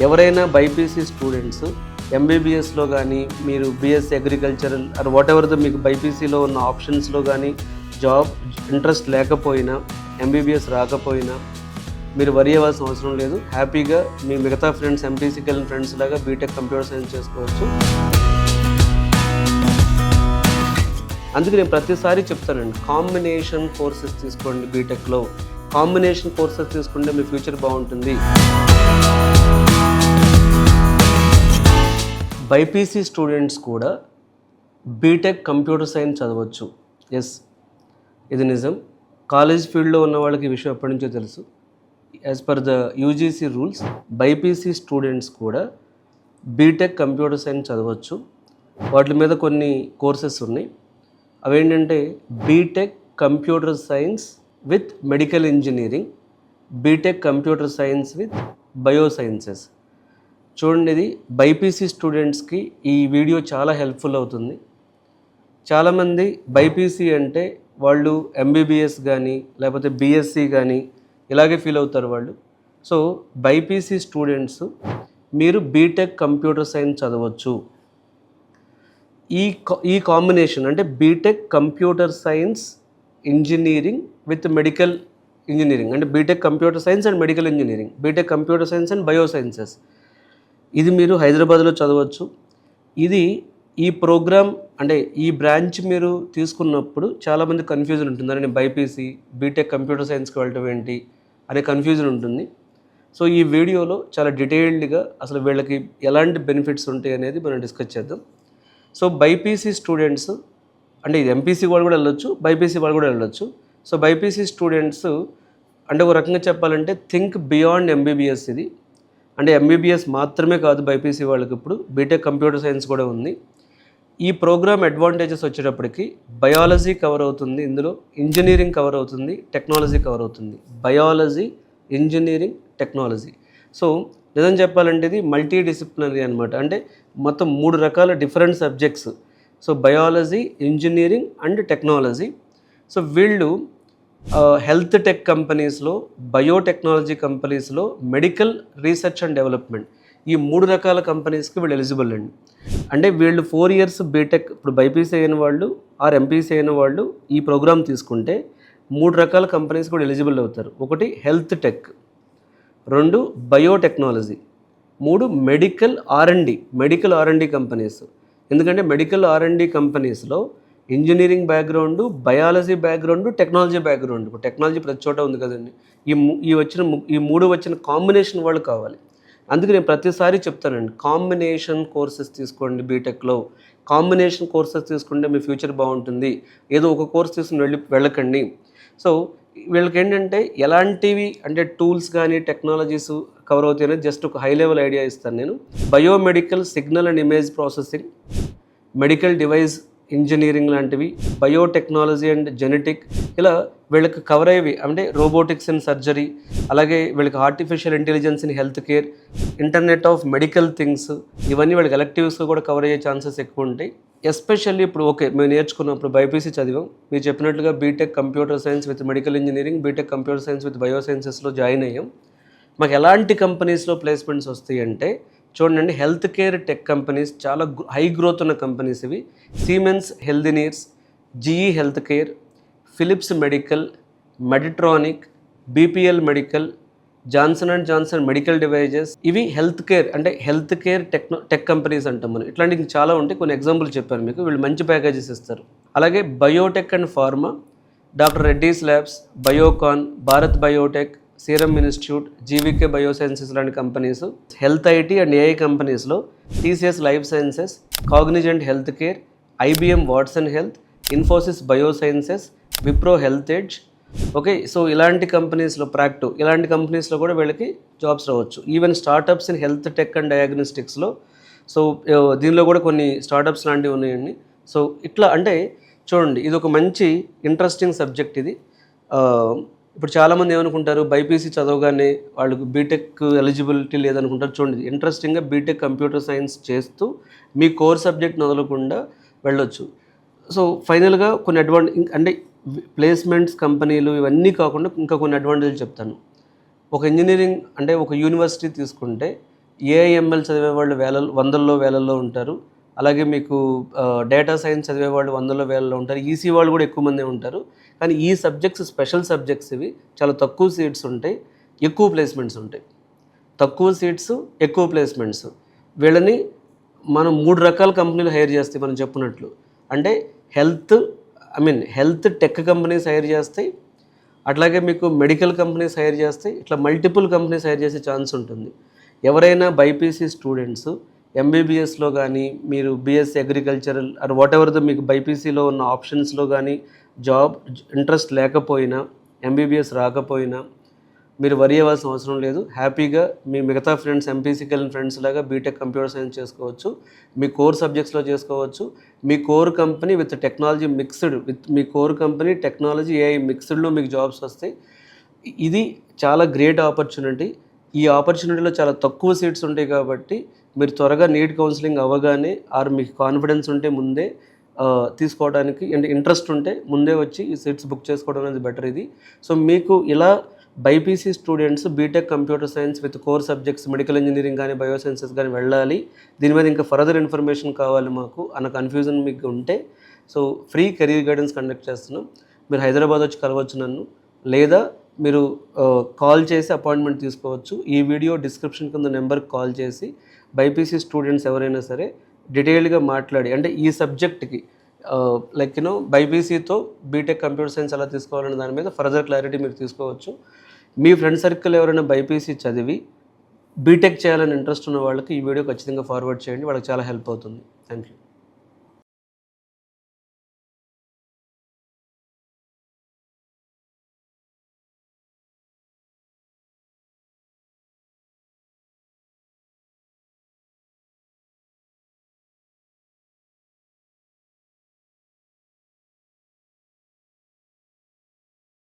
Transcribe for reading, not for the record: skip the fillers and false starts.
ఎవరైనా BiPC students ఎంబీబీఎస్లో కానీ మీరు BSc agricultural or whatever మీకు బైపీసీలో ఉన్న ఆప్షన్స్లో కానీ జాబ్ ఇంట్రెస్ట్ లేకపోయినా ఎంబీబీఎస్ రాకపోయినా మీరు వరి అవ్వాల్సిన అవసరం లేదు. హ్యాపీగా మీ మిగతా ఫ్రెండ్స్ ఎంపీసీకి వెళ్ళిన ఫ్రెండ్స్ లాగా బీటెక్ కంప్యూటర్ సైన్స్ చేసుకోవచ్చు. అందుకే నేను ప్రతిసారి చెప్తానండి, కాంబినేషన్ కోర్సెస్ తీసుకోండి. బీటెక్లో కాంబినేషన్ కోర్సెస్ తీసుకుంటే మీ ఫ్యూచర్ బాగుంటుంది. బైపీసీ స్టూడెంట్స్ కూడా బీటెక్ కంప్యూటర్ సైన్స్ చదవచ్చు. ఎస్, ఇది నిజం. కాలేజ్ ఫీల్డ్లో ఉన్న వాళ్ళకి ఈ విషయం ఎప్పటి నుంచో తెలుసు. As per the UGC rules BiPC students కూడా బీటెక్ కంప్యూటర్ సైన్స్ చదవచ్చు. వాటి మీద కొన్ని కోర్సెస్ ఉన్నాయి. అవేంటంటే BTech computer science with medical engineering, BTech computer science with biosciences. చూడండి, ఇది బైపీసీ స్టూడెంట్స్కి ఈ వీడియో చాలా హెల్ప్ఫుల్ అవుతుంది. చాలామంది బైపీసీ అంటే వాళ్ళు ఎంబీబీఎస్ కానీ లేకపోతే బీఎస్సీ కానీ ఇలాగే ఫీల్ అవుతారు వాళ్ళు. సో బైపీసీ స్టూడెంట్స్ మీరు బీటెక్ కంప్యూటర్ సైన్స్ చదవచ్చు. ఈ కాంబినేషన్ అంటే BTech computer science engineering with medical engineering, అంటే BTech computer science and medical engineering, BTech computer science and biosciences, ఇది మీరు హైదరాబాద్లో చదవచ్చు. ఇది ఈ ప్రోగ్రామ్ అంటే ఈ బ్రాంచ్ మీరు తీసుకున్నప్పుడు చాలామంది కన్ఫ్యూజన్ ఉంటుంది. నేను బైపీసీ బీటెక్ కంప్యూటర్ సైన్స్కి వెళ్ళటం ఏంటి అనే కన్ఫ్యూజన్ ఉంటుంది. సో ఈ వీడియోలో చాలా డీటెయిల్డ్గా అసలు వీళ్ళకి ఎలాంటి బెనిఫిట్స్ ఉంటాయి అనేది మనం డిస్కస్ చేద్దాం. సో బైపీసీ స్టూడెంట్స్ అంటే ఇది ఎంపీసీ వాళ్ళు కూడా వెళ్ళొచ్చు, బైపీసీ వాళ్ళు కూడా వెళ్ళొచ్చు. సో బైపీసీ స్టూడెంట్స్ అంటే ఒక రకంగా చెప్పాలంటే థింక్ బియాండ్ ఎంబీబీఎస్. ఇది అంటే ఎంబీబీఎస్ మాత్రమే కాదు బైపీసీ వాళ్ళకి, ఇప్పుడు బీటెక్ కంప్యూటర్ సైన్స్ కూడా ఉంది. ఈ ప్రోగ్రామ్ అడ్వాంటేజెస్ వచ్చేటప్పటికి బయాలజీ కవర్ అవుతుంది, ఇందులో ఇంజనీరింగ్ కవర్ అవుతుంది, టెక్నాలజీ కవర్ అవుతుంది. Biology, engineering, technology. సో నిజం చెప్పాలంటే ఇది మల్టీ డిసిప్లినరీ అనమాట. అంటే మొత్తం 3 రకాల different subjects. So biology, engineering and technology. So వీళ్ళు హెల్త్ టెక్ కంపెనీస్లో, బయోటెక్నాలజీ కంపెనీస్లో, మెడికల్ రీసెర్చ్ అండ్ డెవలప్మెంట్, ఈ 3 రకాల కంపెనీస్కి వీళ్ళు ఎలిజిబుల్ అండి. అంటే వీళ్ళు 4 ఇయర్స్ బీటెక్ ఇప్పుడు బైపీసీ అయిన వాళ్ళు ఆర్ ఎంపీసీ అయిన వాళ్ళు ఈ ప్రోగ్రామ్ తీసుకుంటే 3 రకాల కంపెనీస్ కూడా ఎలిజిబుల్ అవుతారు. ఒకటి health tech, 2 biotechnology, 3 medical R and D companies. ఎందుకంటే మెడికల్ ఆర్ఎండి కంపెనీస్లో engineering background, biology background, technology background. ఇప్పుడు టెక్నాలజీ ప్రతి చోట ఉంది కదండి. ఈ 3 వచ్చిన కాంబినేషన్ వాళ్ళు కావాలి. అందుకే నేను ప్రతిసారి చెప్తానండి, కాంబినేషన్ కోర్సెస్ తీసుకోండి. బీటెక్లో కాంబినేషన్ కోర్సెస్ తీసుకుంటే మీ ఫ్యూచర్ బాగుంటుంది. ఏదో ఒక కోర్స్ తీసుకుని వెళ్ళకండి. సో వీళ్ళకి ఏంటంటే ఎలాంటివి అంటే టూల్స్ కానీ టెక్నాలజీస్ కవర్ అవుతాయని జస్ట్ ఒక హై లెవెల్ ఐడియా ఇస్తాను నేను. Biomedical signal and image processing, medical device engineering లాంటివి, బయోటెక్నాలజీ అండ్ జెనెటిక్, ఇలా వీళ్ళకి కవర్ అయ్యేవి అంటే రోబోటిక్స్ ఇన్ సర్జరీ, అలాగే వీళ్ళకి artificial intelligence in health care, internet of medical things, ఇవన్నీ వీళ్ళకి ఎలెక్టివ్స్లో కూడా కవర్ అయ్యే ఛాన్సెస్ ఎక్కువ ఉంటాయి. ఎస్పెషల్లీ ఇప్పుడు మేము నేర్చుకున్నప్పుడు బైపీసీ చదివాం, మీరు చెప్పినట్లుగా BTech computer science with medical engineering, BTech computer science with బయోసైన్సెస్లో జాయిన్ అయ్యాం. మాకు ఎలాంటి కంపెనీస్లో ప్లేస్మెంట్స్ వస్తాయి అంటే చూడండి, హెల్త్ కేర్ టెక్ కంపెనీస్, చాలా హై గ్రోత్ ఉన్న కంపెనీస్ ఇవి. Siemens Healthineers, GE health care, Philips medical, Medtronic, BPL medical, Johnson and Johnson medical devices, ఇవి హెల్త్ కేర్ టెక్ కంపెనీస్ అంటాం మనం. ఇట్లాంటివి చాలా ఉంటాయి. కొన్ని ఎగ్జాంపుల్ చెప్పాను మీకు. వీళ్ళు మంచి ప్యాకేజెస్ ఇస్తారు. అలాగే biotech and pharma, doctor Reddy's labs, Biocon, Bharat biotech, serum institute, GVK biosciences లాంటి companies. Health IT and AI కంపెనీస్లో TCS life sciences, Cognizant health care, IBM Watson health, Infosys biosciences, Wipro health edge. Okay, so ఇలాంటి కంపెనీస్లో, ప్రాక్టో, ఇలాంటి కంపెనీస్లో కూడా వీళ్ళకి జాబ్స్ రావచ్చు. Even startups in health tech and డయాగ్నోస్టిక్స్లో, సో దీనిలో కూడా కొన్ని స్టార్టప్స్ లాంటివి ఉన్నాయండి. సో ఇట్లా అంటే చూడండి, ఇది ఒక మంచి ఇంట్రెస్టింగ్ సబ్జెక్ట్ ఇది. ఇప్పుడు చాలామంది ఏమనుకుంటారు, బైపీసీ చదవగానే వాళ్ళకు బీటెక్ ఎలిజిబిలిటీ లేదనుకుంటారు. చూడండి, ఇంట్రెస్టింగ్గా బీటెక్ కంప్యూటర్ సైన్స్ చేస్తూ మీ కోర్ సబ్జెక్ట్ వదలకుండా వెళ్ళొచ్చు. సో ఫైనల్గా కొన్ని అంటే ప్లేస్మెంట్స్, కంపెనీలు ఇవన్నీ కాకుండా ఇంకా కొన్ని అడ్వాంటేజ్లు చెప్తాను. ఒక ఇంజనీరింగ్ అంటే ఒక యూనివర్సిటీ తీసుకుంటే ఏఐఎంఎల్ చదివే వాళ్ళు వందల్లో వేలల్లో ఉంటారు. అలాగే మీకు డేటా సైన్స్ చదివే వాళ్ళు వందల్లో వేలల్లో ఉంటారు. ఈసీ వాళ్ళు కూడా ఎక్కువ మందే ఉంటారు. కానీ ఈ సబ్జెక్ట్స్ స్పెషల్ సబ్జెక్ట్స్ ఇవి. చాలా తక్కువ సీట్స్ ఉంటాయి, ఎక్కువ ప్లేస్మెంట్స్ ఉంటాయి. తక్కువ సీట్స్, ఎక్కువ ప్లేస్మెంట్స్. వీళ్ళని మనం 3 రకాల కంపెనీలు హైర్ చేస్తాయి మనం చెప్పినట్లు. అంటే హెల్త్ టెక్ కంపెనీస్ హైర్ చేస్తాయి, అట్లాగే మీకు మెడికల్ కంపెనీస్ హైర్ చేస్తాయి, ఇట్లా మల్టిపుల్ కంపెనీస్ హైర్ చేసే ఛాన్స్ ఉంటుంది. ఎవరైనా బైపీసీ స్టూడెంట్స్ ఎంబీబీఎస్లో కానీ, మీరు BSc agricultural or whatever మీకు బైపీసీలో ఉన్న ఆప్షన్స్లో కానీ జాబ్ ఇంట్రెస్ట్ లేకపోయినా, ఎంబీబీఎస్ రాకపోయినా మీరు వరి అవ్వాల్సిన అవసరం లేదు. హ్యాపీగా మీ మిగతా ఫ్రెండ్స్, ఎంపీసీకి వెళ్ళిన ఫ్రెండ్స్ లాగా బీటెక్ కంప్యూటర్ సైన్స్ చేసుకోవచ్చు. మీ కోర్ సబ్జెక్ట్స్లో చేసుకోవచ్చు. మీ core company with technology mixed, మీ కోర్ కంపెనీ టెక్నాలజీ ఏఐ మిక్స్డ్లో మీకు జాబ్స్ వస్తాయి. ఇది చాలా గ్రేట్ ఆపర్చునిటీ. ఈ ఆపర్చునిటీలో చాలా తక్కువ సీట్స్ ఉంటాయి కాబట్టి మీరు త్వరగా నీట్ కౌన్సిలింగ్ అవ్వగానే ఆర్ మీకు కాన్ఫిడెన్స్ ఉంటే ముందే తీసుకోవడానికి, అంటే ఇంట్రెస్ట్ ఉంటే ముందే వచ్చి ఈ సీట్స్ బుక్ చేసుకోవడం అనేది బెటర్ ఇది. సో మీకు ఇలా BiPC students BTech computer science with core subjects medical engineering కానీ బయోసైన్సెస్ కానీ వెళ్ళాలి, దీని మీద ఇంకా ఫర్దర్ ఇన్ఫర్మేషన్ కావాలి మాకు అన్న కన్ఫ్యూజన్ మీకు ఉంటే, so free career guidance conduct చేస్తున్నాం. మీరు హైదరాబాద్ వచ్చి కలవచ్చు నన్ను, లేదా మీరు కాల్ చేసి అపాయింట్మెంట్ తీసుకోవచ్చు. ఈ వీడియో డిస్క్రిప్షన్ కింద నెంబర్కి కాల్ చేసి బైపీసీ స్టూడెంట్స్ ఎవరైనా సరే డీటెయిల్డ్గా మాట్లాడి, అంటే ఈ సబ్జెక్ట్కి బైపీసీతో బీటెక్ కంప్యూటర్ సైన్స్ ఎలా తీసుకోవాలనే దాని మీద ఫర్దర్ క్లారిటీ మీరు తీసుకోవచ్చు. మీ ఫ్రెండ్ సర్కిల్ ఎవరైనా బైపీసీ చదివి బీటెక్ చేయాలని ఇంట్రెస్ట్ ఉన్న వాళ్ళకి ఈ వీడియో ఖచ్చితంగా ఫార్వర్డ్ చేయండి, వాళ్ళకి చాలా హెల్ప్ అవుతుంది. Thank you.